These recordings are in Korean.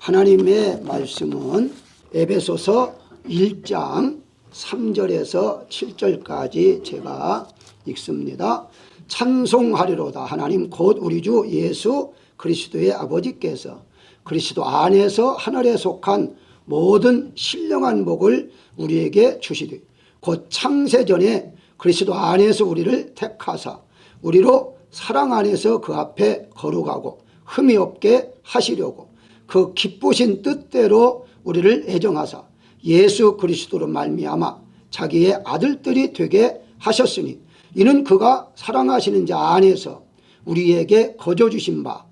하나님의 말씀은 에베소서 1장 3절에서 7절까지 제가 읽습니다. 찬송하리로다. 하나님 곧 우리 주 예수 그리스도의 아버지께서 그리스도 안에서 하늘에 속한 모든 신령한 복을 우리에게 주시되 곧 창세전에 그리스도 안에서 우리를 택하사 우리로 사랑 안에서 그 앞에 거룩하고 흠이 없게 하시려고 그 기쁘신 뜻대로 우리를 애정하사 예수 그리스도로 말미암아 자기의 아들들이 되게 하셨으니 이는 그가 사랑하시는 자 안에서 우리에게 거저 주신 바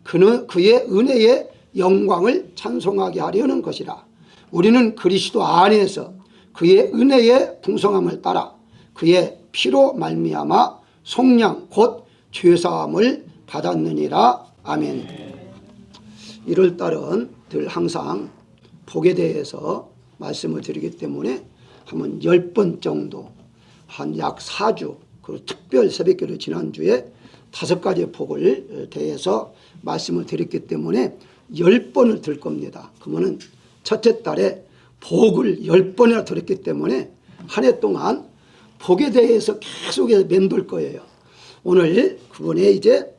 그는 그의 은혜의 영광을 찬송하게 하려는 것이라. 우리는 그리스도 안에서 그의 은혜의 풍성함을 따라 그의 피로 말미암아 속량 곧 죄사함을 받았느니라. 아멘. 1월달은 늘 항상 복에 대해서 말씀을 드리기 때문에 한번 10번 정도 한 약 4주 그리고 특별 새벽기도 지난주에 5가지의 복을 대해서 말씀을 드렸기 때문에 10번을 들 겁니다. 그러면 첫째 달에 복을 10번이나 들었기 때문에 한 해 동안 복에 대해서 계속해서 맴돌 거예요. 오늘 그분의 이제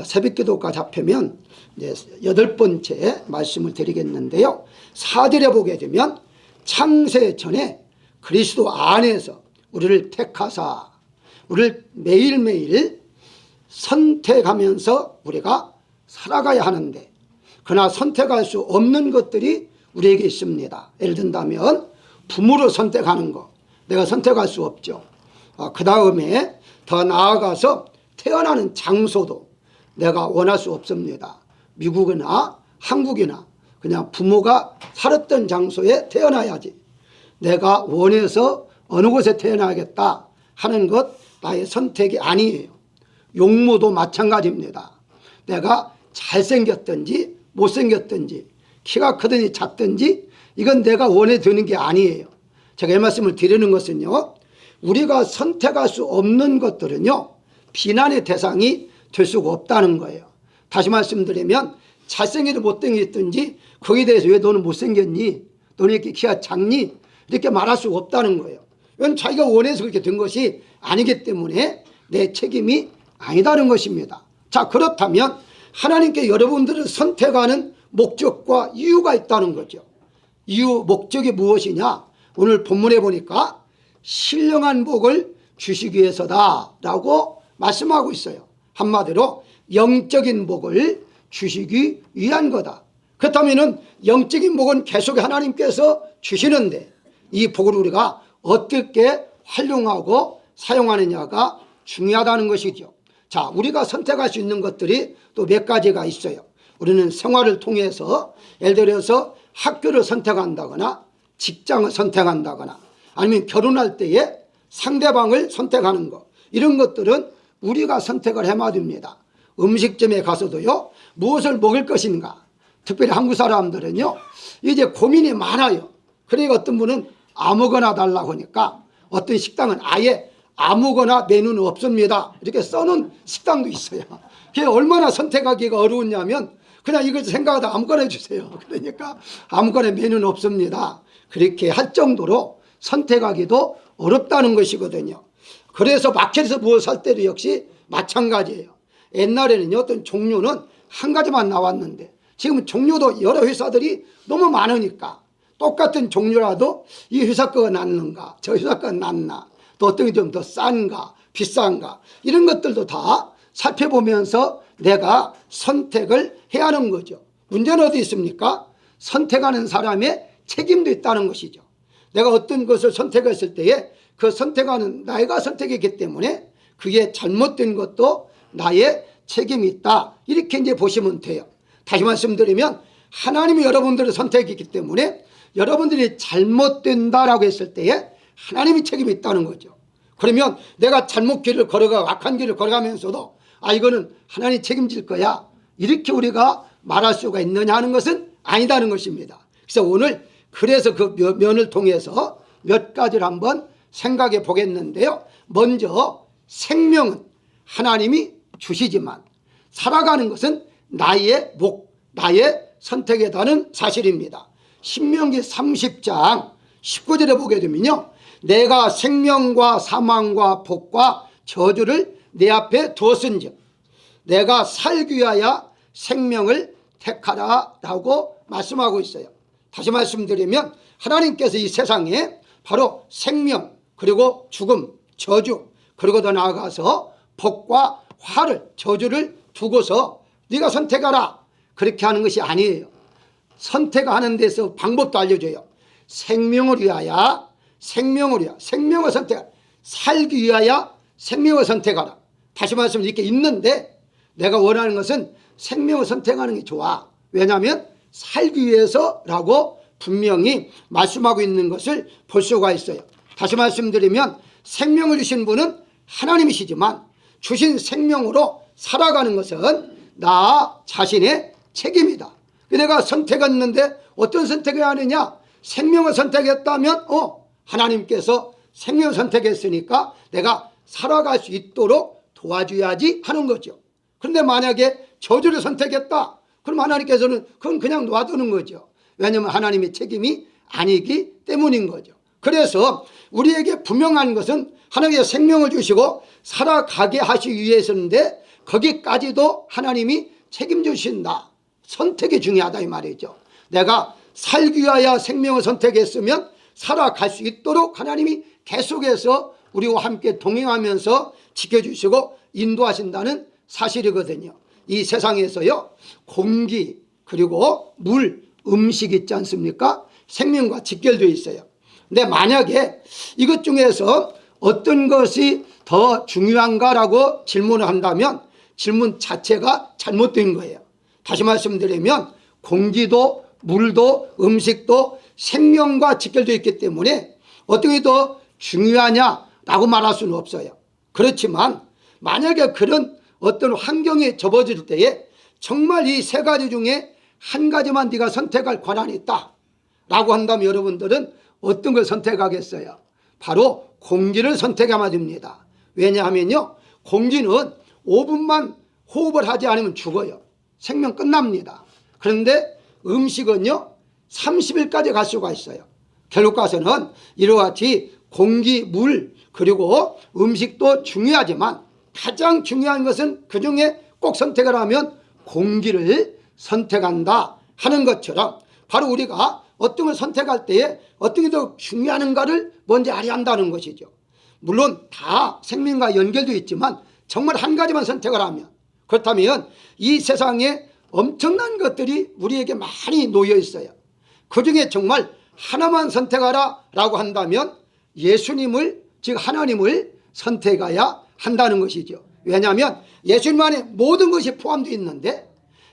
새벽기도까지 합하면 이제 8번째 말씀을 드리겠는데요. 4절에 보게 되면 창세 전에 그리스도 안에서 우리를 택하사 우리를 매일매일 선택하면서 우리가 살아가야 하는데 그러나 선택할 수 없는 것들이 우리에게 있습니다. 예를 든다면 부모로 선택하는 거 내가 선택할 수 없죠. 그 다음에 더 나아가서 태어나는 장소도 내가 원할 수 없습니다. 미국이나 한국이나 그냥 부모가 살았던 장소에 태어나야지. 내가 원해서 어느 곳에 태어나야겠다 하는 것 나의 선택이 아니에요. 용모도 마찬가지입니다. 내가 잘생겼든지 못생겼든지 키가 크든지 작든지 이건 내가 원해 드는 게 아니에요. 제가 이 말씀을 드리는 것은요, 우리가 선택할 수 없는 것들은요 비난의 대상이 될 수가 없다는 거예요. 다시 말씀드리면 잘생기든 못생겼든지 거기에 대해서 왜 너는 못생겼니? 너는 이렇게 키가 작니? 이렇게 말할 수가 없다는 거예요. 이건 자기가 원해서 그렇게 된 것이 아니기 때문에 내 책임이 아니다는 것입니다. 자, 그렇다면 하나님께 여러분들을 선택하는 목적과 이유가 있다는 거죠. 이유, 목적이 무엇이냐? 오늘 본문에 보니까 신령한 복을 주시기 위해서다 라고 말씀하고 있어요. 한마디로 영적인 복을 주시기 위한 거다. 그렇다면 영적인 복은 계속 하나님께서 주시는데 이 복을 우리가 어떻게 활용하고 사용하느냐가 중요하다는 것이죠. 자, 우리가 선택할 수 있는 것들이 또 몇 가지가 있어요. 우리는 생활을 통해서 예를 들어서 학교를 선택한다거나 직장을 선택한다거나 아니면 결혼할 때에 상대방을 선택하는 것, 이런 것들은 우리가 선택을 해야 됩니다. 음식점에 가서도요, 무엇을 먹을 것인가, 특별히 한국 사람들은요 이제 고민이 많아요. 그러니까 어떤 분은 아무거나 달라고 하니까 어떤 식당은 아예 아무거나 메뉴는 없습니다 이렇게 써놓은 식당도 있어요. 그게 얼마나 선택하기가 어려웠냐면 그냥 이걸 생각하다 아무거나 해주세요. 그러니까 아무거나 메뉴는 없습니다 그렇게 할 정도로 선택하기도 어렵다는 것이거든요. 그래서 마켓에서 무엇을 살 때도 역시 마찬가지예요. 옛날에는 어떤 종류는 한 가지만 나왔는데 지금은 종류도 여러 회사들이 너무 많으니까 똑같은 종류라도 이 회사 거가 낫는가 저 회사 거가 낫나 또 어떤 게 좀 더 싼가 비싼가 이런 것들도 다 살펴보면서 내가 선택을 해야 하는 거죠. 문제는 어디 있습니까? 선택하는 사람의 책임도 있다는 것이죠. 내가 어떤 것을 선택했을 때에 그 선택하는 나이가 선택했기 때문에 그게 잘못된 것도 나의 책임이 있다 이렇게 이제 보시면 돼요. 다시 말씀드리면 하나님이 여러분들을 선택했기 때문에 여러분들이 잘못된다라고 했을 때에 하나님이 책임이 있다는 거죠. 그러면 내가 잘못 길을 걸어가 악한 길을 걸어가면서도 이거는 하나님이 책임질 거야 이렇게 우리가 말할 수가 있느냐 하는 것은 아니다는 것입니다. 그래서 오늘 그래서 그 면을 통해서 몇 가지를 한번 생각해 보겠는데요. 먼저 생명은 하나님이 주시지만 살아가는 것은 나의 선택했다는 사실입니다. 신명기 30장 19절에 보게 되면요, 내가 생명과 사망과 복과 저주를 내 앞에 두었은즉 내가 살기 위하여 생명을 택하라 라고 말씀하고 있어요. 다시 말씀드리면 하나님께서 이 세상에 바로 생명, 그리고 죽음, 저주, 그리고 더 나아가서 복과 화를, 저주를 두고서 네가 선택하라 그렇게 하는 것이 아니에요. 선택하는 데서 방법도 알려줘요. 생명을 위하여 생명을 선택하라. 살기 위하여 생명을 선택하라. 다시 말하면 이렇게 있는데 내가 원하는 것은 생명을 선택하는 게 좋아. 왜냐하면 살기 위해서라고 분명히 말씀하고 있는 것을 볼 수가 있어요. 다시 말씀드리면 생명을 주신 분은 하나님이시지만 주신 생명으로 살아가는 것은 나 자신의 책임이다. 내가 선택했는데 어떤 선택을 하느냐? 생명을 선택했다면 하나님께서 생명을 선택했으니까 내가 살아갈 수 있도록 도와줘야지 하는 거죠. 그런데 만약에 저주를 선택했다, 그럼 하나님께서는 그건 그냥 놔두는 거죠. 왜냐하면 하나님의 책임이 아니기 때문인 거죠. 그래서 우리에게 분명한 것은 하나님께서 생명을 주시고 살아가게 하시기 위해서인데 거기까지도 하나님이 책임주신다. 선택이 중요하다 이 말이죠. 내가 살기 위하여 생명을 선택했으면 살아갈 수 있도록 하나님이 계속해서 우리와 함께 동행하면서 지켜주시고 인도하신다는 사실이거든요. 이 세상에서요, 공기, 그리고 물, 음식 있지 않습니까? 생명과 직결되어 있어요. 근데 만약에 이것 중에서 어떤 것이 더 중요한가라고 질문을 한다면 질문 자체가 잘못된 거예요. 다시 말씀드리면 공기도 물도 음식도 생명과 직결되어 있기 때문에 어떤 게 더 중요하냐라고 말할 수는 없어요. 그렇지만 만약에 그런 어떤 환경에 접어질 때에 정말 이 세 가지 중에 한 가지만 네가 선택할 권한이 있다 라고 한다면 여러분들은 어떤 걸 선택하겠어요? 바로 공기를 선택하면 됩니다. 왜냐하면요, 공기는 5분만 호흡을 하지 않으면 죽어요. 생명 끝납니다. 그런데 음식은요 30일까지 갈 수가 있어요. 결국 가서는 이와 같이 공기, 물, 그리고 음식도 중요하지만 가장 중요한 것은 그중에 꼭 선택을 하면 공기를 선택한다 하는 것처럼 바로 우리가 어떤 걸 선택할 때에 어떤 게 더 중요한가를 먼저 알아야 한다는 것이죠. 물론 다 생명과 연결되어 있지만 정말 한 가지만 선택을 하면, 그렇다면 이 세상에 엄청난 것들이 우리에게 많이 놓여 있어요. 그중에 정말 하나만 선택하라 라고 한다면 예수님을, 즉 하나님을 선택해야 한다는 것이죠. 왜냐하면 예수님 안에 모든 것이 포함되어 있는데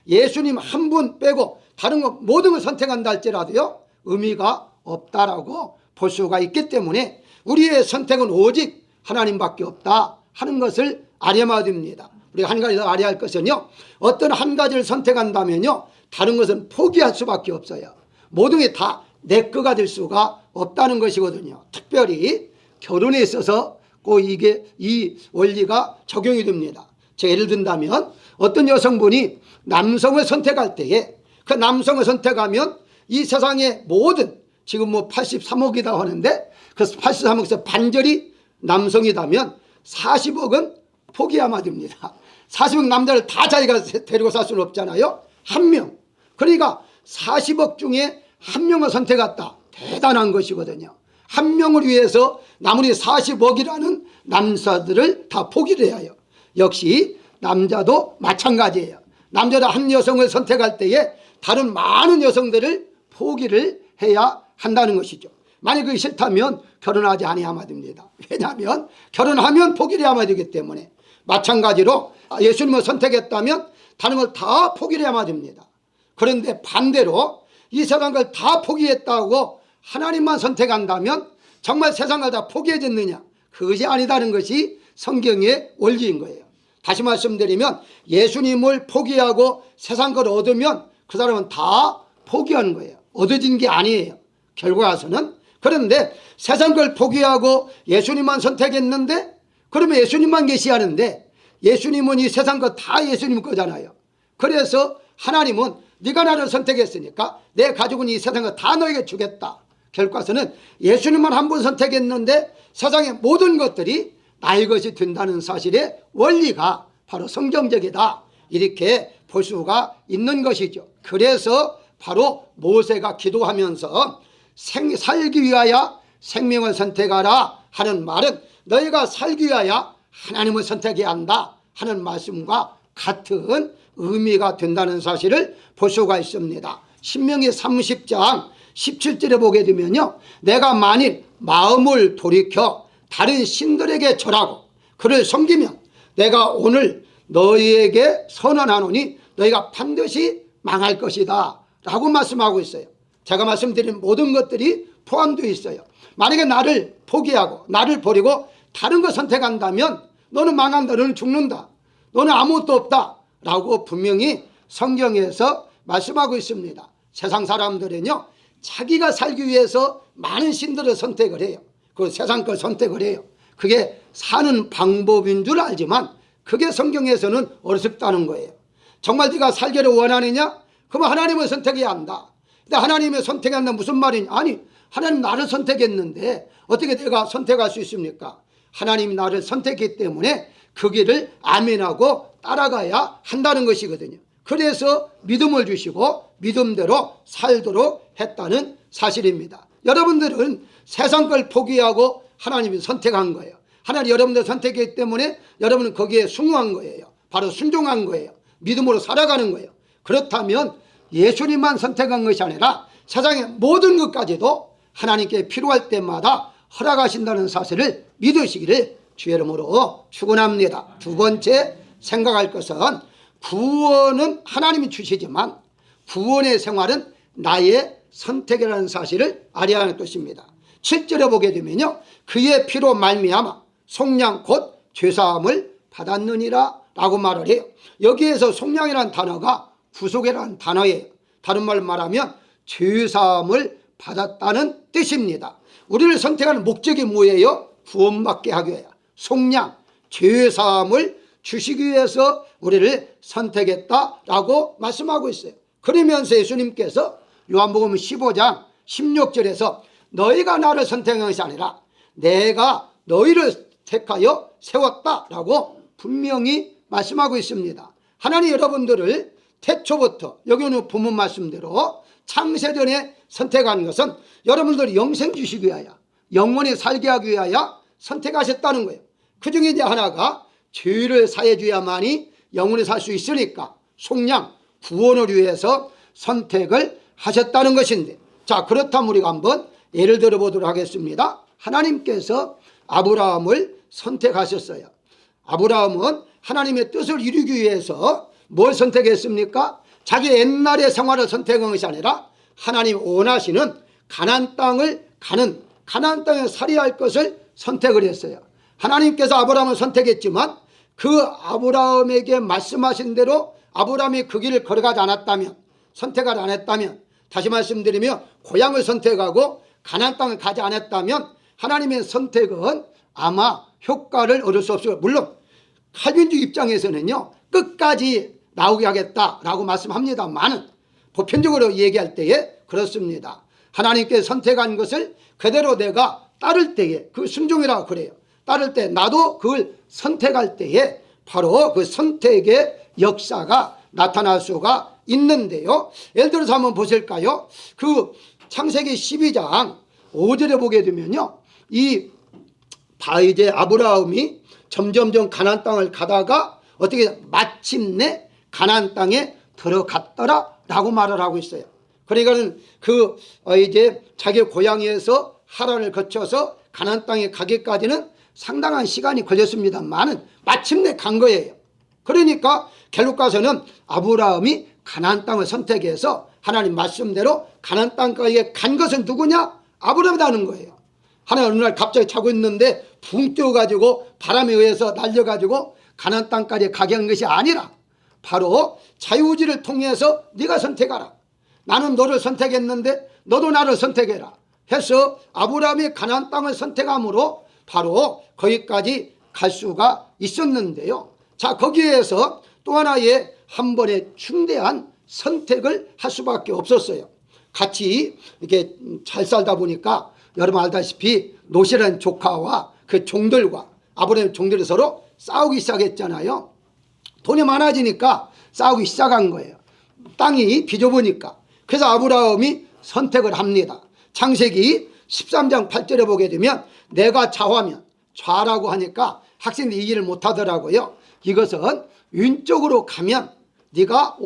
예수님 한 분 빼고 다른 것 모든 걸 선택한다 할지라도요 의미가 없다라고 볼 수가 있기 때문에 우리의 선택은 오직 하나님밖에 없다 하는 것을 알아야 됩니다. 우리가 한 가지 더 알아야 할 것은요, 어떤 한 가지를 선택한다면요 다른 것은 포기할 수밖에 없어요. 모든 게 다 내 거가 될 수가 없다는 것이거든요. 특별히 결혼에 있어서 꼭 이게 이 원리가 적용이 됩니다. 제가 예를 든다면 어떤 여성분이 남성을 선택할 때에 그 남성을 선택하면 이 세상의 모든, 지금 뭐 83억이라고 하는데 그 83억에서 반절이 남성이라면 40억은 포기해야만 됩니다. 40억 남자를 다 자기가 데리고 살 수는 없잖아요. 한 명. 그러니까 40억 중에 한 명을 선택했다. 대단한 것이거든요. 한 명을 위해서 나머지 40억이라는 남자들을 다 포기를 해야 해요. 역시 남자도 마찬가지예요. 남자가 한 여성을 선택할 때에 다른 많은 여성들을 포기를 해야 한다는 것이죠. 만약 그게 싫다면 결혼하지 않아야만 됩니다. 왜냐하면 결혼하면 포기를 해야만 되기 때문에. 마찬가지로 예수님을 선택했다면 다른 걸 다 포기를 해야만 됩니다. 그런데 반대로 이 세상 걸 다 포기했다고 하나님만 선택한다면 정말 세상을 다 포기해졌느냐? 그것이 아니다는 것이 성경의 원리인 거예요. 다시 말씀드리면 예수님을 포기하고 세상 걸 얻으면 그 사람은 다 포기하는 거예요. 얻어진 게 아니에요. 결국 와서는. 그런데 세상 걸 포기하고 예수님만 선택했는데 그러면 예수님만 계시하는데 예수님은 이 세상 거 다 예수님 거잖아요. 그래서 하나님은 네가 나를 선택했으니까 내 가족은 이 세상을 다 너에게 주겠다. 결과서는 예수님만 한 번 선택했는데 세상의 모든 것들이 나의 것이 된다는 사실의 원리가 바로 성경적이다. 이렇게 볼 수가 있는 것이죠. 그래서 바로 모세가 기도하면서 살기 위하여 생명을 선택하라 하는 말은 너희가 살기 위하여 하나님을 선택해야 한다 하는 말씀과 같은 의미가 된다는 사실을 볼 수가 있습니다. 신명기 30장 17절에 보게 되면요, 내가 만일 마음을 돌이켜 다른 신들에게 절하고 그를 섬기면 내가 오늘 너희에게 선언하노니 너희가 반드시 망할 것이다 라고 말씀하고 있어요. 제가 말씀드린 모든 것들이 포함되어 있어요. 만약에 나를 포기하고 나를 버리고 다른 거 선택한다면 너는 망한다, 너는 죽는다, 너는 아무것도 없다 라고 분명히 성경에서 말씀하고 있습니다. 세상 사람들은요, 자기가 살기 위해서 많은 신들을 선택을 해요. 그 세상 걸 선택을 해요. 그게 사는 방법인 줄 알지만 그게 성경에서는 어리석다는 거예요. 정말 네가 살기를 원하느냐? 그러면 하나님을 선택해야 한다. 근데 하나님을 선택한다 무슨 말이냐? 아니, 하나님 나를 선택했는데 어떻게 내가 선택할 수 있습니까? 하나님이 나를 선택했기 때문에 그 길을 아멘하고 따라가야 한다는 것이거든요. 그래서 믿음을 주시고 믿음대로 살도록 했다는 사실입니다. 여러분들은 세상 걸 포기하고 하나님이 선택한 거예요. 하나님 여러분들 선택했기 때문에 여러분은 거기에 순응한 거예요. 바로 순종한 거예요. 믿음으로 살아가는 거예요. 그렇다면 예수님만 선택한 것이 아니라 세상의 모든 것까지도 하나님께 필요할 때마다 허락하신다는 사실을 믿으시기를 주의 이름으로 축원합니다. 두 번째 생각할 것은 구원은 하나님이 주시지만 구원의 생활은 나의 선택이라는 사실을 알아야 하는 것입니다. 7절에 보게 되면요, 그의 피로 말미암아 속량 곧 죄사함을 받았느니라 라고 말을 해요. 여기에서 속량이라는 단어가 구속이라는 단어예요. 다른 말로 말하면 죄사함을 받았다는 뜻입니다. 우리를 선택하는 목적이 뭐예요? 구원받게 하기 위하여 속량, 죄사함을 주시기 위해서 우리를 선택했다라고 말씀하고 있어요. 그러면서 예수님께서 요한복음 15장 16절에서 너희가 나를 선택한 것이 아니라 내가 너희를 택하여 세웠다라고 분명히 말씀하고 있습니다. 하나님 여러분들을 태초부터 여기 오늘 본문 말씀대로 창세전에 선택한 것은 여러분들이 영생 주시기 위하여 영원히 살게 하기 위하여 선택하셨다는 거예요. 그 중에 이제 하나가 죄를 사해 줘야만이 영원히 살 수 있으니까 속량 구원을 위해서 선택을 하셨다는 것인데, 자 그렇다면 우리가 한번 예를 들어 보도록 하겠습니다. 하나님께서 아브라함을 선택하셨어요. 아브라함은 하나님의 뜻을 이루기 위해서 뭘 선택했습니까? 자기 옛날의 생활을 선택한 것이 아니라 하나님 원하시는 가나안 땅을 가는 가나안 땅에 살이할 것을 선택을 했어요. 하나님께서 아브라함을 선택했지만 그 아브라함에게 말씀하신 대로 아브라함이 그 길을 걸어가지 않았다면, 선택을 안 했다면, 다시 말씀드리면 고향을 선택하고 가나안 땅을 가지 않았다면 하나님의 선택은 아마 효과를 얻을 수 없어요. 물론 칼빈주 입장에서는요, 끝까지 나오게 하겠다라고 말씀합니다만은 보편적으로 얘기할 때에 그렇습니다. 하나님께 선택한 것을 그대로 내가 따를 때에 그 순종이라고 그래요. 따를 때 나도 그걸 선택할 때에 바로 그 선택의 역사가 나타날 수가 있는데요. 예를 들어서 한번 보실까요? 그 창세기 12장 5절에 보게 되면요, 이제 아브라함이 점점점 가나안 땅을 가다가 어떻게 마침내 가나안 땅에 들어갔더라라고 말을 하고 있어요. 그러니까는 이제 자기 고향에서 하란을 거쳐서 가나안 땅에 가기까지는 상당한 시간이 걸렸습니다만은 마침내 간 거예요. 그러니까 결국 가서는 아브라함이 가나안 땅을 선택해서 하나님 말씀대로 가나안 땅까지 간 것은 누구냐? 아브라함이라는 거예요. 하나님 어느 날 갑자기 자고 있는데 붕 뛰어가지고 바람에 의해서 날려가지고 가나안 땅까지 가게 한 것이 아니라 바로 자유의지를 통해서 네가 선택하라, 나는 너를 선택했는데 너도 나를 선택해라 해서 아브라함이 가나안 땅을 선택함으로 바로 거기까지 갈 수가 있었는데요. 자, 거기에서 또 하나의 한 번의 중대한 선택을 할 수밖에 없었어요. 같이 이렇게 잘 살다 보니까 여러분 알다시피 롯이라는 조카와 그 종들과 아브라함 종들이 서로 싸우기 시작했잖아요. 돈이 많아지니까 싸우기 시작한 거예요. 땅이 비좁으니까. 그래서 아브라함이 선택을 합니다. 창세기 13장 8절에 보게 되면 내가 좌하면, 좌라고 하니까 학생들이 이해를 못하더라고요. 이것은 왼쪽으로 가면 네가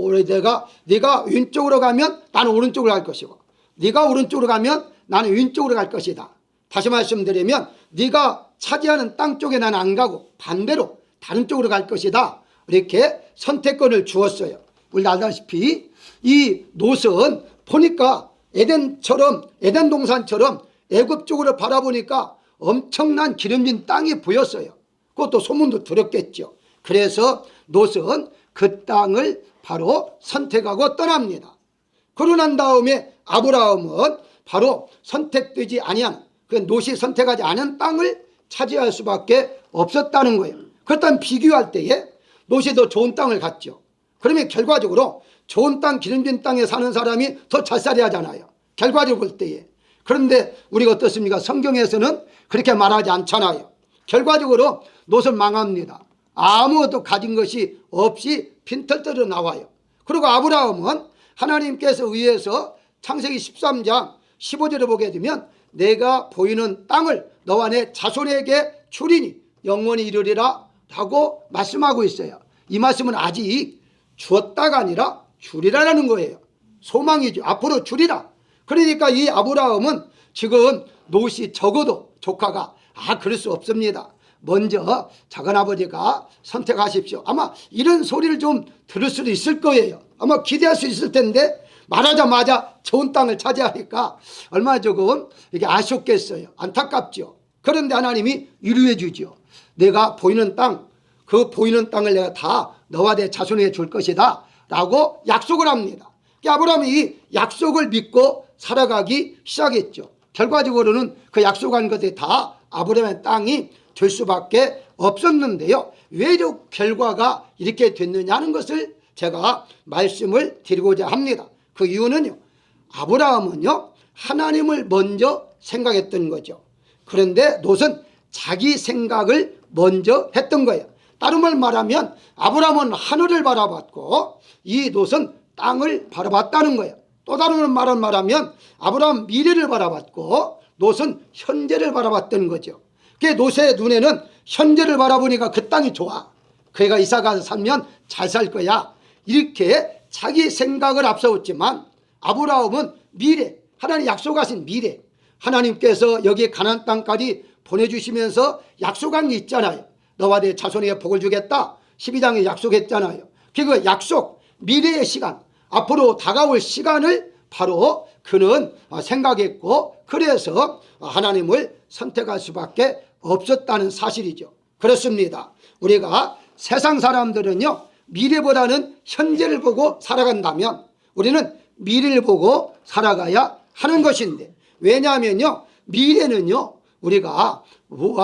왼쪽으로 가면 나는 오른쪽으로 갈 것이고, 네가 오른쪽으로 가면 나는 왼쪽으로 갈 것이다. 다시 말씀드리면 네가 차지하는 땅 쪽에 나는 안 가고 반대로 다른 쪽으로 갈 것이다. 이렇게 선택권을 주었어요. 우리 알다시피 이 롯은 보니까 에덴 동산처럼 애굽 쪽으로 바라보니까 엄청난 기름진 땅이 보였어요. 그것도 소문도 들었겠죠. 그래서 롯은 그 땅을 바로 선택하고 떠납니다. 그러고 난 다음에 아브라함은 바로 선택되지 아니한, 그 롯이 선택하지 않은 땅을 차지할 수밖에 없었다는 거예요. 그렇다면 비교할 때에 롯이 더 좋은 땅을 갔죠. 그러면 결과적으로 좋은 땅, 기름진 땅에 사는 사람이 더 잘 살아야 하잖아요. 결과적으로 볼 때에. 그런데 우리가 어떻습니까? 성경에서는 그렇게 말하지 않잖아요. 결과적으로 롯은 망합니다. 아무것도 가진 것이 없이 빈털터리로 나와요. 그리고 아브라함은 하나님께서 의해서 창세기 13장 15절에 보게 되면 내가 보이는 땅을 너와 내 자손에게 주리니 영원히 이르리라 라고 말씀하고 있어요. 이 말씀은 아직 주었다가 아니라 주리라라는 거예요. 소망이죠. 앞으로 주리라. 그러니까 이 아브라함은 지금 롯이 적어도 조카가 그럴 수 없습니다. 먼저 작은아버지가 선택하십시오. 아마 이런 소리를 좀 들을 수도 있을 거예요. 아마 기대할 수 있을 텐데 말하자마자 좋은 땅을 차지하니까 얼마나 조금 이게 아쉽겠어요. 안타깝죠. 그런데 하나님이 위로해 주죠. 내가 보이는 땅, 그 보이는 땅을 내가 다 너와 내 자손에게 줄 것이다 라고 약속을 합니다. 아브라함이 이 약속을 믿고 살아가기 시작했죠. 결과적으로는 그 약속한 것들이 다 아브라함의 땅이 될 수밖에 없었는데요. 왜 이 결과가 이렇게 됐느냐 하는 것을 제가 말씀을 드리고자 합니다. 그 이유는요, 아브라함은요 하나님을 먼저 생각했던 거죠. 그런데 롯은 자기 생각을 먼저 했던 거예요. 다른 말 말하면 아브라함은 하늘을 바라봤고 이 롯은 땅을 바라봤다는 거예요. 또 다른 말을 말하면 아브라함 미래를 바라봤고 롯은 현재를 바라봤던 거죠. 롯의 눈에는 현재를 바라보니까 그 땅이 좋아. 그가 이사 가서 살면 잘 살 거야. 이렇게 자기 생각을 앞세웠지만 아브라함은 미래, 하나님 약속하신 미래, 하나님께서 여기 가나안 땅까지 보내주시면서 약속한 게 있잖아요. 너와 내 자손에게 복을 주겠다. 12장에 약속했잖아요. 그 약속, 미래의 시간, 앞으로 다가올 시간을 바로 그는 생각했고 그래서 하나님을 선택할 수밖에 없었다는 사실이죠. 그렇습니다. 우리가 세상 사람들은요 미래보다는 현재를 보고 살아간다면 우리는 미래를 보고 살아가야 하는 것인데, 왜냐하면요 미래는요 우리가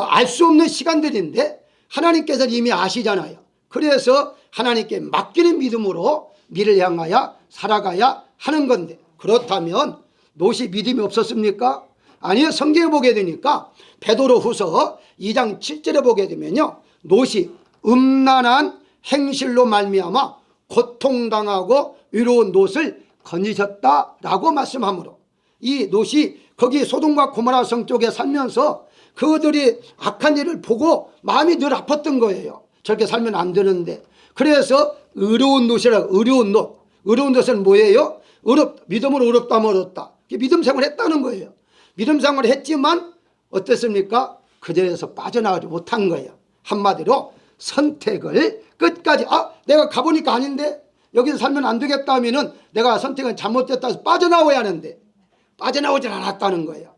알 수 없는 시간들인데 하나님께서 이미 아시잖아요. 그래서 하나님께 맡기는 믿음으로 미래를 향하여 살아가야 하는 건데, 그렇다면 롯이 믿음이 없었습니까? 아니요. 성경에 보게 되니까 베드로후서 2장 7절에 보게 되면요 롯이 음란한 행실로 말미암아 고통당하고 위로운 롯을 건지셨다라고 말씀하므로, 이 롯이 거기 소돔과 고모라 성 쪽에 살면서 그들이 악한 일을 보고 마음이 늘 아팠던 거예요. 저렇게 살면 안 되는데. 그래서 의로운 롯이라고. 의로운 롯은 뭐예요? 믿음으로 의롭다면 얻었다. 믿음 생활을 했다는 거예요. 믿음 생활을 했지만 어땠습니까? 그 자리에서 빠져나가지 못한 거예요. 한마디로 선택을 끝까지 내가 가보니까 아닌데 여기서 살면 안 되겠다 하면은 내가 선택은 잘못됐다 해서 빠져나와야 하는데 빠져나오질 않았다는 거예요.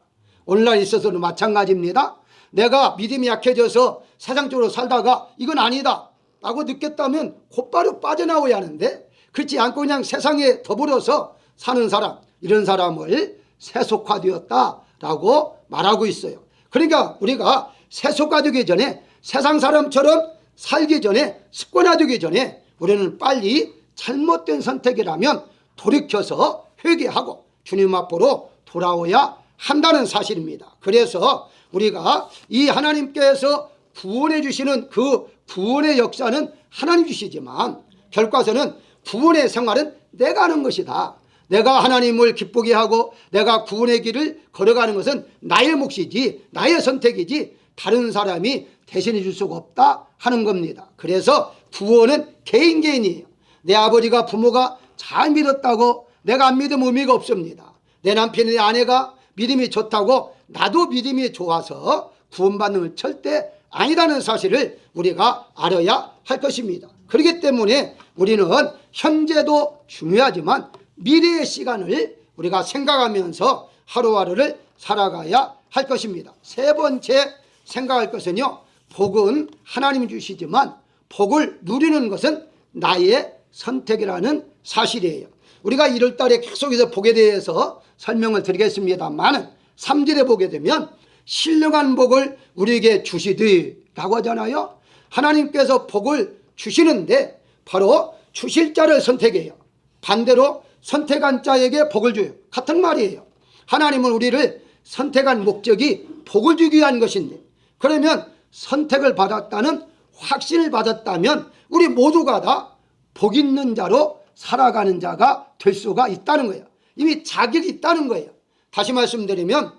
오늘날 있어서도 마찬가지입니다. 내가 믿음이 약해져서 세상적으로 살다가 이건 아니다 라고 느꼈다면 곧바로 빠져나와야 하는데 그렇지 않고 그냥 세상에 더불어서 사는 사람, 이런 사람을 세속화되었다라고 말하고 있어요. 그러니까 우리가 세속화되기 전에, 세상 사람처럼 살기 전에, 습관화되기 전에 우리는 빨리 잘못된 선택이라면 돌이켜서 회개하고 주님 앞으로 돌아오야 한다는 사실입니다. 그래서 우리가 이 하나님께서 구원해 주시는 그 구원의 역사는 하나님 주시지만 결과서는 구원의 생활은 내가 하는 것이다. 내가 하나님을 기쁘게 하고 내가 구원의 길을 걸어가는 것은 나의 몫이지 나의 선택이지 다른 사람이 대신해 줄 수가 없다 하는 겁니다. 그래서 구원은 개인이에요. 내 아버지가 부모가 잘 믿었다고 내가 안 믿으면 의미가 없습니다. 내 남편이 내 아내가 믿음이 좋다고 나도 믿음이 좋아서 구원받는 건 절대 아니라는 사실을 우리가 알아야 할 것입니다. 그렇기 때문에 우리는 현재도 중요하지만 미래의 시간을 우리가 생각하면서 하루하루를 살아가야 할 것입니다. 세 번째 생각할 것은요, 복은 하나님이 주시지만 복을 누리는 것은 나의 선택이라는 사실이에요. 우리가 1월 달에 계속해서 복에 대해서 설명을 드리겠습니다만 3절에 보게 되면 신령한 복을 우리에게 주시리라고 하잖아요. 하나님께서 복을 주시는데 바로 주실 자를 선택해요. 반대로 선택한 자에게 복을 줘요. 같은 말이에요. 하나님은 우리를 선택한 목적이 복을 주기 위한 것인데 그러면 선택을 받았다는 확신을 받았다면 우리 모두가 다 복 있는 자로 살아가는 자가 될 수가 있다는 거예요. 이미 자격이 있다는 거예요. 다시 말씀드리면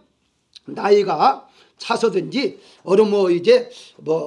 나이가 차서든지 어느 이제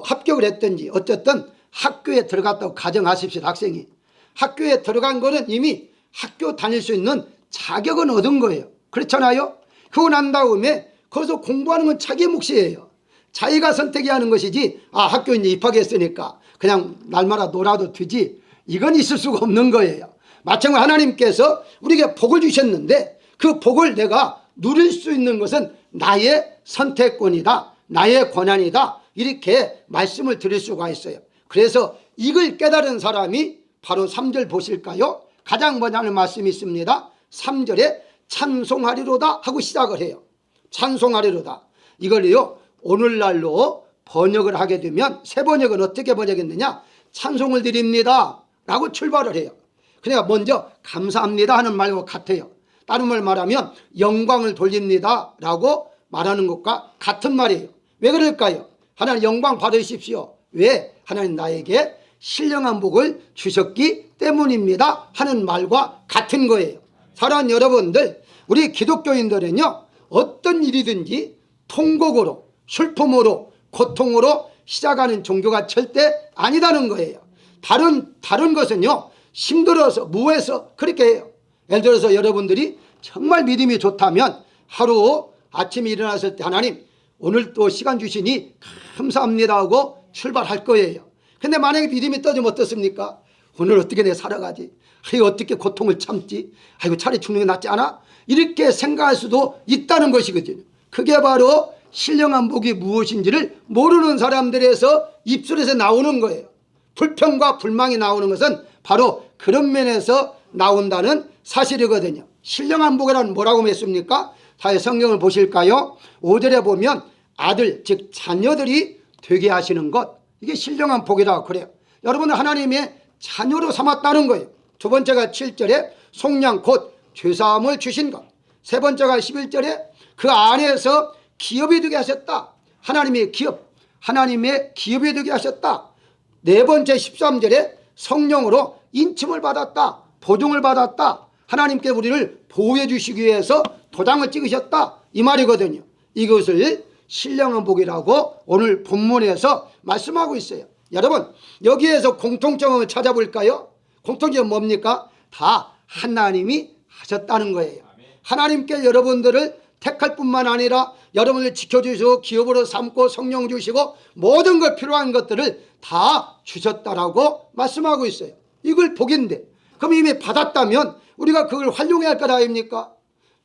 합격을 했든지 어쨌든 학교에 들어갔다고 가정하십시오. 학생이 학교에 들어간 거는 이미 학교 다닐 수 있는 자격은 얻은 거예요. 그렇잖아요. 그거 난 다음에 거기서 공부하는 건 자기 몫이에요. 자기가 선택해야 하는 것이지 학교 이제 입학했으니까 그냥 날마다 놀아도 되지 이건 있을 수가 없는 거예요. 마찬가지로 하나님께서 우리에게 복을 주셨는데 그 복을 내가 누릴 수 있는 것은 나의 선택권이다. 나의 권한이다. 이렇게 말씀을 드릴 수가 있어요. 그래서 이걸 깨달은 사람이 바로 3절 보실까요? 가장 먼저 하는 말씀이 있습니다. 3절에 찬송하리로다 하고 시작을 해요. 찬송하리로다. 이걸요 오늘날로 번역을 하게 되면 새 번역은 어떻게 번역했느냐, 찬송을 드립니다 라고 출발을 해요. 그러니까 먼저 감사합니다 하는 말과 같아요. 다른 말 말하면 영광을 돌립니다 라고 말하는 것과 같은 말이에요. 왜 그럴까요? 하나님 영광 받으십시오. 왜? 하나님 나에게 신령한 복을 주셨기 때문입니다 하는 말과 같은 거예요. 사랑하는 여러분들, 우리 기독교인들은요 어떤 일이든지 통곡으로 슬픔으로 고통으로 시작하는 종교가 절대 아니다는 거예요. 다른 것은요 힘들어서 무해서 그렇게 해요. 예를 들어서 여러분들이 정말 믿음이 좋다면 하루 아침에 일어났을 때 하나님 오늘 또 시간 주시니 감사합니다 하고 출발할 거예요. 근데 만약에 믿음이 떨어지면 어떻습니까? 오늘 어떻게 내가 살아가지? 아이고 어떻게 고통을 참지? 아이고 차라리 죽는 게 낫지 않아? 이렇게 생각할 수도 있다는 것이거든요. 그게 바로 신령한 복이 무엇인지를 모르는 사람들에서 입술에서 나오는 거예요. 불평과 불망이 나오는 것은 바로 그런 면에서 나온다는 사실이거든요. 신령한 복이란 뭐라고 했습니까? 다시 성경을 보실까요? 5절에 보면 아들 즉 자녀들이 되게 하시는 것, 이게 신령한 복이라고 그래요. 여러분은 하나님의 자녀로 삼았다는 거예요. 두 번째가 7절에 속량 곧 죄사함을 주신 것, 세 번째가 11절에 그 안에서 기업이 되게 하셨다. 하나님의 기업이 되게 하셨다. 네 번째 13절에 성령으로 인침을 받았다. 보증을 받았다. 하나님께 우리를 보호해 주시기 위해서 도장을 찍으셨다. 이 말이거든요. 이것을 신령한 복이라고 오늘 본문에서 말씀하고 있어요. 여러분 여기에서 공통점을 찾아볼까요? 공통점은 뭡니까? 다 하나님이 하셨다는 거예요. 하나님께 여러분들을 택할 뿐만 아니라 여러분을 지켜주시고 기업으로 삼고 성령 주시고 모든 것 필요한 것들을 다 주셨다라고 말씀하고 있어요. 이걸 복인데 그럼 이미 받았다면 우리가 그걸 활용해야 할 것 아닙니까?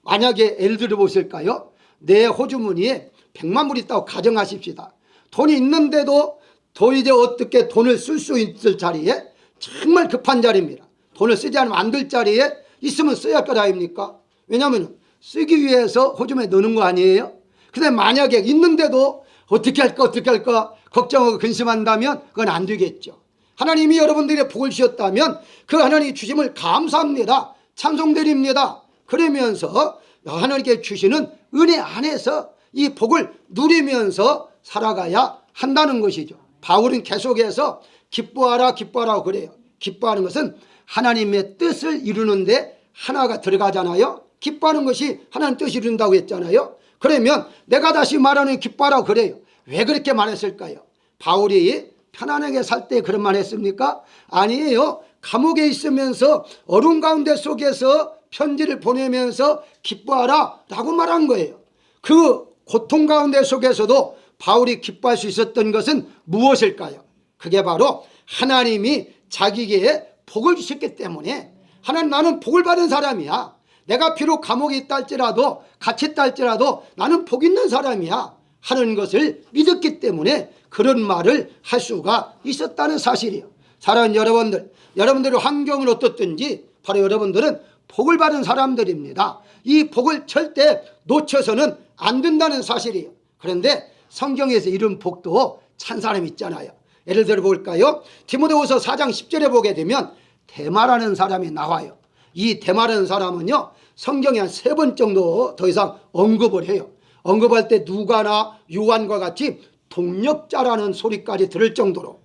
만약에 예를 들어 보실까요? 내 호주머니에 100만 불 있다고 가정하십시다. 돈이 있는데도 더 이제 어떻게 돈을 쓸 수 있을 자리에 정말 급한 자리입니다. 돈을 쓰지 않으면 안 될 자리에 있으면 써야 할 것 아닙니까? 왜냐하면 쓰기 위해서 호주머니에 넣는 거 아니에요? 근데 만약에 있는데도 어떻게 할까 걱정하고 근심한다면 그건 안 되겠죠. 하나님이 여러분들에게 복을 주셨다면 그 하나님이 주심을 감사합니다. 찬송드립니다. 그러면서 하나님께 주시는 은혜 안에서 이 복을 누리면서 살아가야 한다는 것이죠. 바울은 계속해서 기뻐하라 기뻐하라고 그래요. 기뻐하는 것은 하나님의 뜻을 이루는데 하나가 들어가잖아요. 기뻐하는 것이 하나님 뜻을 이룬다고 했잖아요. 그러면 내가 다시 말하는 기뻐하라고 그래요. 왜 그렇게 말했을까요? 바울이 편안하게 살 때 그런 말 했습니까? 아니에요. 감옥에 있으면서 어려운 가운데 속에서 편지를 보내면서 기뻐하라 라고 말한 거예요. 그 고통 가운데 속에서도 바울이 기뻐할 수 있었던 것은 무엇일까요? 그게 바로 하나님이 자기에게 복을 주셨기 때문에, 하나님 나는 복을 받은 사람이야, 내가 비록 감옥에 있다 할지라도 갇혀 있다 할지라도 나는 복 있는 사람이야 하는 것을 믿었기 때문에 그런 말을 할 수가 있었다는 사실이에요. 사랑하는 여러분들, 여러분들의 환경은 어떻든지 바로 여러분들은 복을 받은 사람들입니다. 이 복을 절대 놓쳐서는 안 된다는 사실이에요. 그런데 성경에서 이런 복도 찬 사람이 있잖아요. 예를 들어 볼까요? 디모데후서 4장 10절에 보게 되면 데마라는 사람이 나와요. 이 데마라는 사람은요, 성경에 한 3번 정도 더 이상 언급을 해요. 언급할 때 누가나 요한과 같이 동력자라는 소리까지 들을 정도로,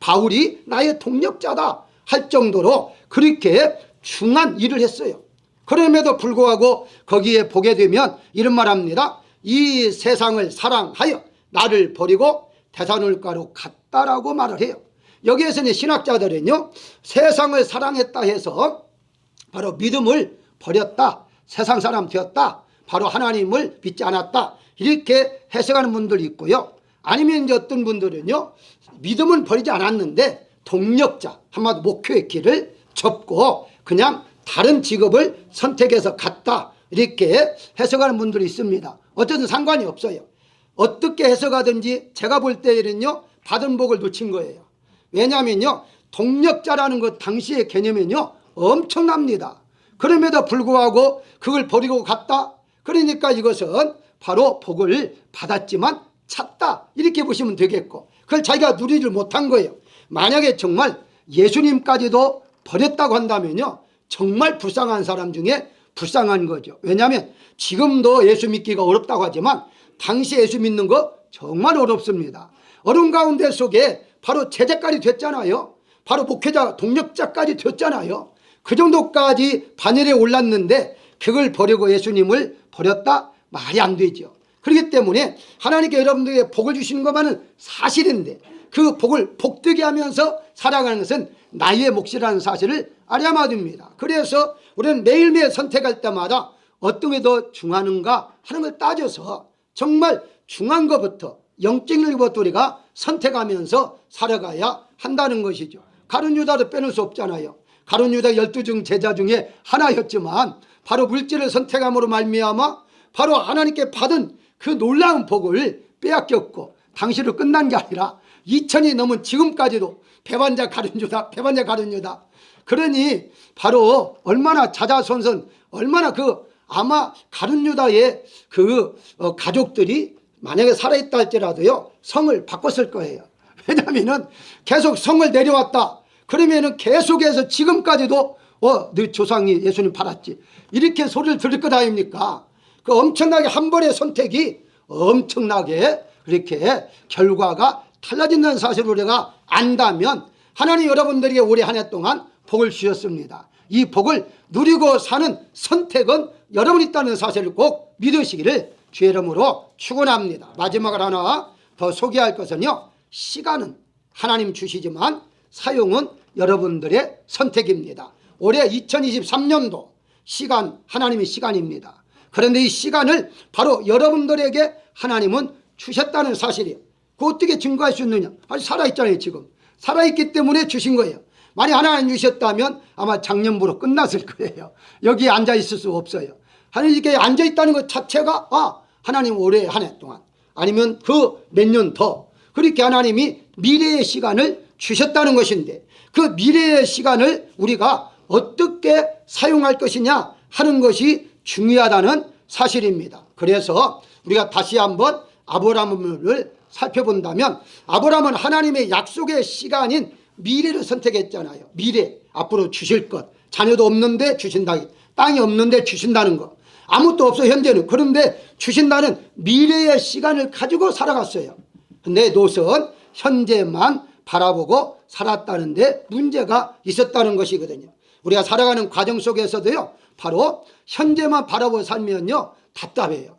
바울이 나의 동력자다 할 정도로 그렇게 중한 일을 했어요. 그럼에도 불구하고 거기에 보게 되면 이런 말합니다. 이 세상을 사랑하여 나를 버리고 데살로니가로 갔다라고 말을 해요. 여기에서는 신학자들은요, 세상을 사랑했다 해서 바로 믿음을 버렸다, 세상 사람 되었다, 바로 하나님을 믿지 않았다, 이렇게 해석하는 분들이 있고요. 아니면 이제 어떤 분들은요, 믿음은 버리지 않았는데 동력자, 한마디로 목표의 길을 접고 그냥 다른 직업을 선택해서 갔다, 이렇게 해석하는 분들이 있습니다. 어쨌든 상관이 없어요. 어떻게 해석하든지 제가 볼 때는요, 받은 복을 놓친 거예요. 왜냐하면요, 동력자라는 것 당시의 개념은요 엄청납니다. 그럼에도 불구하고 그걸 버리고 갔다, 그러니까 이것은 바로 복을 받았지만 찼다, 이렇게 보시면 되겠고, 그걸 자기가 누리질 못한 거예요. 만약에 정말 예수님까지도 버렸다고 한다면요, 정말 불쌍한 사람 중에 불쌍한 거죠. 왜냐하면 지금도 예수 믿기가 어렵다고 하지만 당시 예수 믿는 거 정말 어렵습니다. 어려운 가운데 속에 바로 제자까지 됐잖아요. 바로 목회자 동력자까지 됐잖아요. 그 정도까지 반열에 올랐는데 그걸 버리고 예수님을 버렸다? 말이 안 되죠. 그렇기 때문에 하나님께 여러분들에게 복을 주시는 것만은 사실인데 그 복을 복되게 하면서 살아가는 것은 나의 몫이라는 사실을 알아야 됩니다. 그래서 우리는 매일매일 선택할 때마다 어떤 게 더 중하는가 하는 걸 따져서 정말 중한 것부터, 영적인 것부터 우리가 선택하면서 살아가야 한다는 것이죠. 가룟 유다도 빼놓을 수 없잖아요. 가룟 유다 12중 제자 중에 하나였지만 바로 물질을 선택함으로 말미암아 바로 하나님께 받은 그 놀라운 복을 빼앗겼고, 당시로 끝난 게 아니라 2000이 넘은 지금까지도 배반자 가룟 유다, 배반자 가룟 유다. 그러니 바로 얼마나 자자손손, 얼마나 아마 가룟 유다의 가족들이 만약에 살아있다 할지라도요, 성을 바꿨을 거예요. 왜냐하면은 계속 성을 내려왔다 그러면은 계속해서 지금까지도 네 조상이 예수님 팔았지, 이렇게 소리를 들을 것 아닙니까? 그 엄청나게 한 번의 선택이 엄청나게 그렇게 결과가 달라진다는 사실을 우리가 안다면 하나님 여러분들에게 올해 한 해 동안 복을 주셨습니다. 이 복을 누리고 사는 선택은 여러분이 있다는 사실을 꼭 믿으시기를 주의 이름으로 축원합니다. 마지막으로 하나 더 소개할 것은요, 시간은 하나님 주시지만 사용은 여러분들의 선택입니다. 올해 2023년도 시간, 하나님의 시간입니다. 그런데 이 시간을 바로 여러분들에게 하나님은 주셨다는 사실이에요. 그거 어떻게 증거할 수 있느냐? 아직 살아있잖아요. 지금 살아있기 때문에 주신 거예요. 만약 하나님 주셨다면 아마 작년부로 끝났을 거예요. 여기에 앉아 있을 수 없어요. 하나님께 앉아 있다는 것 자체가 하나님 올해 한 해 동안, 아니면 그 몇 년 더, 그렇게 하나님이 미래의 시간을 주셨다는 것인데 그 미래의 시간을 우리가 어떻게 사용할 것이냐 하는 것이 중요하다는 사실입니다. 그래서 우리가 다시 한번 아브라함을 살펴본다면, 아브라함은 하나님의 약속의 시간인 미래를 선택했잖아요. 미래, 앞으로 주실 것, 자녀도 없는데 주신다. 땅이 없는데 주신다는 거. 아무것도 없어 현재는. 그런데 주신다는 미래의 시간을 가지고 살아갔어요. 근데 롯은 현재만 바라보고 살았다는데 문제가 있었다는 것이거든요. 우리가 살아가는 과정 속에서도요, 바로 현재만 바라보고 살면요 답답해요.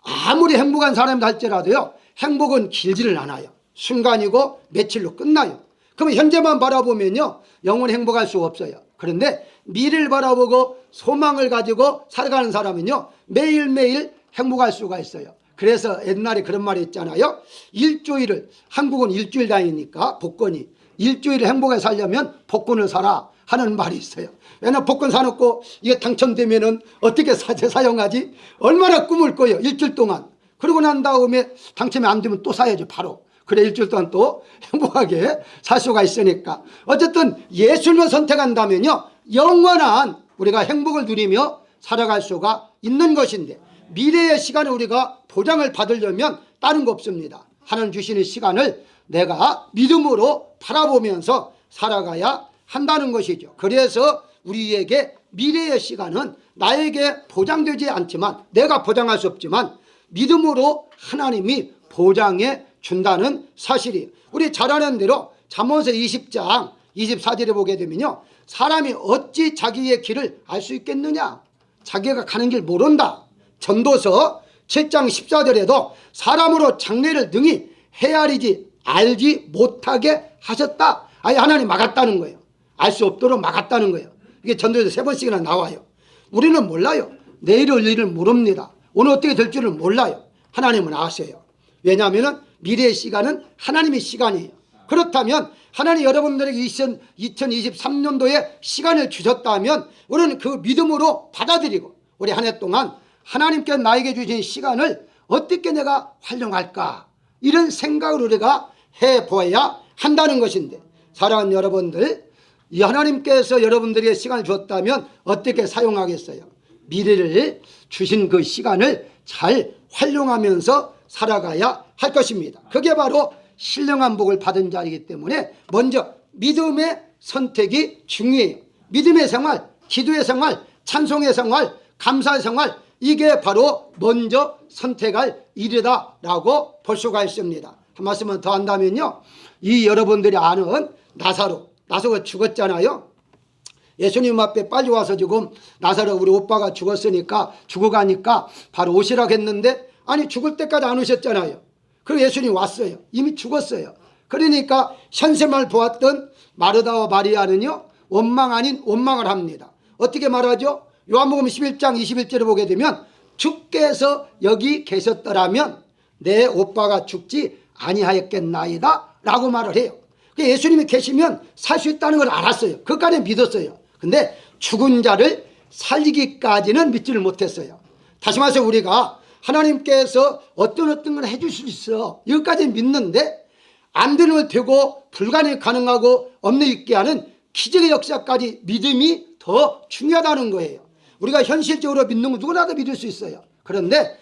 아무리 행복한 사람이다 할지라도요, 행복은 길지를 않아요. 순간이고 며칠로 끝나요. 그러면 현재만 바라보면요 영원히 행복할 수 없어요. 그런데 미래를 바라보고 소망을 가지고 살아가는 사람은요 매일매일 행복할 수가 있어요. 그래서 옛날에 그런 말이 있잖아요. 일주일을, 한국은 일주일 다니니까 복권이, 일주일을 행복하게 살려면 복권을 사라 하는 말이 있어요. 왜냐하면 복권 사놓고 이게 당첨되면은 어떻게 사용하지? 얼마나 꿈을 꿔요 일주일 동안. 그러고 난 다음에 당첨이 안 되면 또 사야죠 바로. 그래 일주일 동안 또 행복하게 살 수가 있으니까. 어쨌든 예수님을 선택한다면요 영원한 우리가 행복을 누리며 살아갈 수가 있는 것인데, 미래의 시간을 우리가 보장을 받으려면 다른 거 없습니다. 하나님 주시는 시간을 내가 믿음으로 바라보면서 살아가야 한다는 것이죠. 그래서 우리에게 미래의 시간은 나에게 보장되지 않지만, 내가 보장할 수 없지만 믿음으로 하나님이 보장해 준다는 사실이에요. 우리 잘 아는 대로 잠언서 20장 24절에 보게 되면요, 사람이 어찌 자기의 길을 알 수 있겠느냐, 자기가 가는 길 모른다. 전도서 7장 14절에도 사람으로 장래를 능히 헤아리지 알지 못하게 하셨다. 아예 하나님 막았다는 거예요. 알 수 없도록 막았다는 거예요. 이게 전도에서 3번씩이나 나와요. 우리는 몰라요. 내일의 일을 모릅니다. 오늘 어떻게 될 줄을 몰라요. 하나님은 아세요. 왜냐하면 미래의 시간은 하나님의 시간이에요. 그렇다면 하나님 여러분들에게 2023년도에 시간을 주셨다면 우리는 그 믿음으로 받아들이고, 우리 한 해 동안 하나님께 나에게 주신 시간을 어떻게 내가 활용할까, 이런 생각을 우리가 해보아야 한다는 것인데, 사랑하는 여러분들, 이 하나님께서 여러분들에게 시간을 주었다면 어떻게 사용하겠어요? 미래를 주신 그 시간을 잘 활용하면서 살아가야 할 것입니다. 그게 바로 신령한 복을 받은 자이기 때문에 먼저 믿음의 선택이 중요해요. 믿음의 생활, 기도의 생활, 찬송의 생활, 감사의 생활, 이게 바로 먼저 선택할 일이다라고 볼 수가 있습니다. 한 말씀만 더 한다면요, 이 여러분들이 아는 나사로가 죽었잖아요. 예수님 앞에 빨리 와서 지금 나사로 우리 오빠가 죽어가니까 바로 오시라고 했는데, 아니 죽을 때까지 안 오셨잖아요. 그리고 예수님 왔어요. 이미 죽었어요. 그러니까 현세만 보았던 마르다와 마리아는요 원망 아닌 원망을 합니다. 어떻게 말하죠? 요한복음 11장 21절을 보게 되면 주께서 여기 계셨더라면 내 오빠가 죽지 아니하였겠나이다 라고 말을 해요. 예수님이 계시면 살 수 있다는 걸 알았어요. 그까지 믿었어요. 근데 죽은 자를 살리기까지는 믿지를 못했어요. 다시 말해서 우리가 하나님께서 어떤 걸 해줄 수 있어, 이것까지 믿는데 안 되는 걸 되고 불가능이 가능하고 없는 있게 하는 기적의 역사까지 믿음이 더 중요하다는 거예요. 우리가 현실적으로 믿는 건 누구나도 믿을 수 있어요. 그런데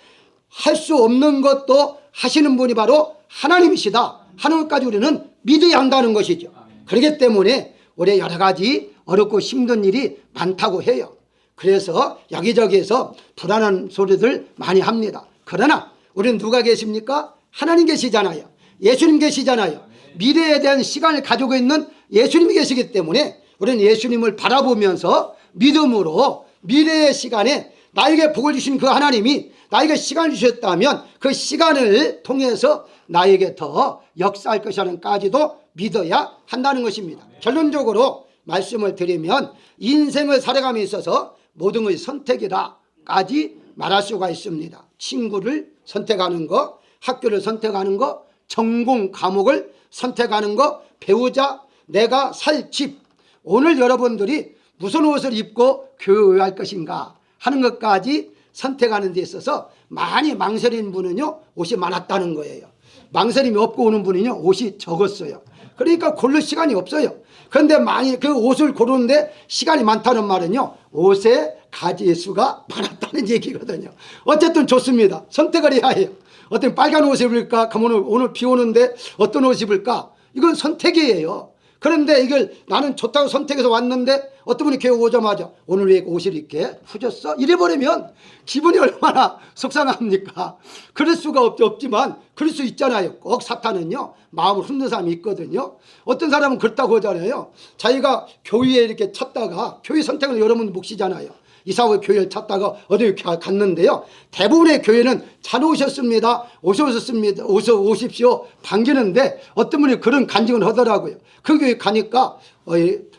할 수 없는 것도 하시는 분이 바로 하나님이시다 하는 것까지 우리는 믿어야 한다는 것이죠. 그렇기 때문에 올해 여러 가지 어렵고 힘든 일이 많다고 해요. 그래서 여기저기에서 불안한 소리들 많이 합니다. 그러나 우리는 누가 계십니까? 하나님 계시잖아요. 예수님 계시잖아요. 미래에 대한 시간을 가지고 있는 예수님이 계시기 때문에 우리는 예수님을 바라보면서 믿음으로 미래의 시간에 나에게 복을 주신 그 하나님이 나에게 시간을 주셨다면 그 시간을 통해서 나에게 더 역사할 것이라는까지도 믿어야 한다는 것입니다. 결론적으로 말씀을 드리면 인생을 살아감에 있어서 모든 것이 선택이다까지 말할 수가 있습니다. 친구를 선택하는 거, 학교를 선택하는 거, 전공 과목을 선택하는 거, 배우자, 내가 살 집, 오늘 여러분들이 무슨 옷을 입고 교회할 것인가 하는 것까지 선택하는 데 있어서 많이 망설이는 분은요 옷이 많았다는 거예요. 망설임이 없고 오는 분은요 옷이 적었어요. 그러니까 고를 시간이 없어요. 그런데 많이 그 옷을 고르는데 시간이 많다는 말은요 옷의 가지의 수가 많았다는 얘기거든요. 어쨌든 좋습니다. 선택을 해야 해요. 어떤 빨간 옷을 입을까? 그럼 오늘 비 오는데 어떤 옷을 입을까? 이건 선택이에요. 그런데 이걸 나는 좋다고 선택해서 왔는데 어떤 분이 교회 오자마자 오늘 왜 옷을 이렇게 후졌어? 이래버리면 기분이 얼마나 속상합니까? 그럴 수가 없지만 그럴 수 있잖아요. 꼭 사탄은요 마음을 훑는 사람이 있거든요. 어떤 사람은 그렇다고 하잖아요. 자기가 교회에 이렇게 찾다가 교회 선택을 여러분 몫이잖아요. 이사회 교회를 찾다가 어디 갔는데요. 대부분의 교회는 잘 오셨습니다. 오셨습니다. 오십시오. 반기는데 어떤 분이 그런 간증을 하더라고요. 그 교회 가니까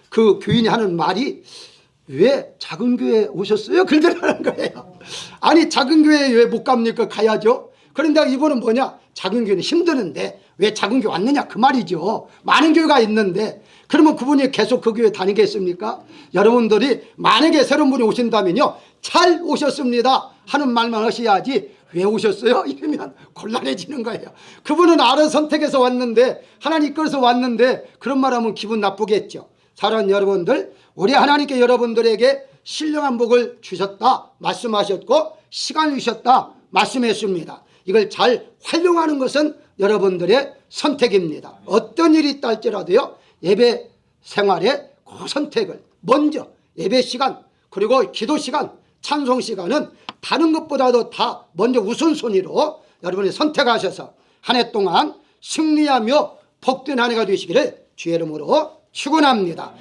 그 교인이 하는 말이 왜 작은 교회에 오셨어요? 그러더라는 거예요. 아니 작은 교회에 왜 못 갑니까? 가야죠. 그런데 이분은 뭐냐? 작은 교회는 힘드는데 왜 작은 교회 왔느냐 그 말이죠. 많은 교회가 있는데 그러면 그분이 계속 그 교회 다니겠습니까? 여러분들이 만약에 새로운 분이 오신다면요 잘 오셨습니다 하는 말만 하셔야지 왜 오셨어요? 이러면 곤란해지는 거예요. 그분은 알아서 선택해서 왔는데 하나님 이끌어서 왔는데 그런 말하면 기분 나쁘겠죠. 사랑하는 여러분들, 우리 하나님께 여러분들에게 신령한 복을 주셨다 말씀하셨고 시간을 주셨다 말씀했습니다. 이걸 잘 활용하는 것은 여러분들의 선택입니다. 어떤 일이 있다 할지라도요 예배 생활의 그 선택을 먼저 예배 시간 그리고 기도 시간 찬송 시간은 다른 것보다도 다 먼저 우선순위로 여러분이 선택하셔서 한 해 동안 승리하며 복된 한 해가 되시기를 주의 이름으로 축원합니다.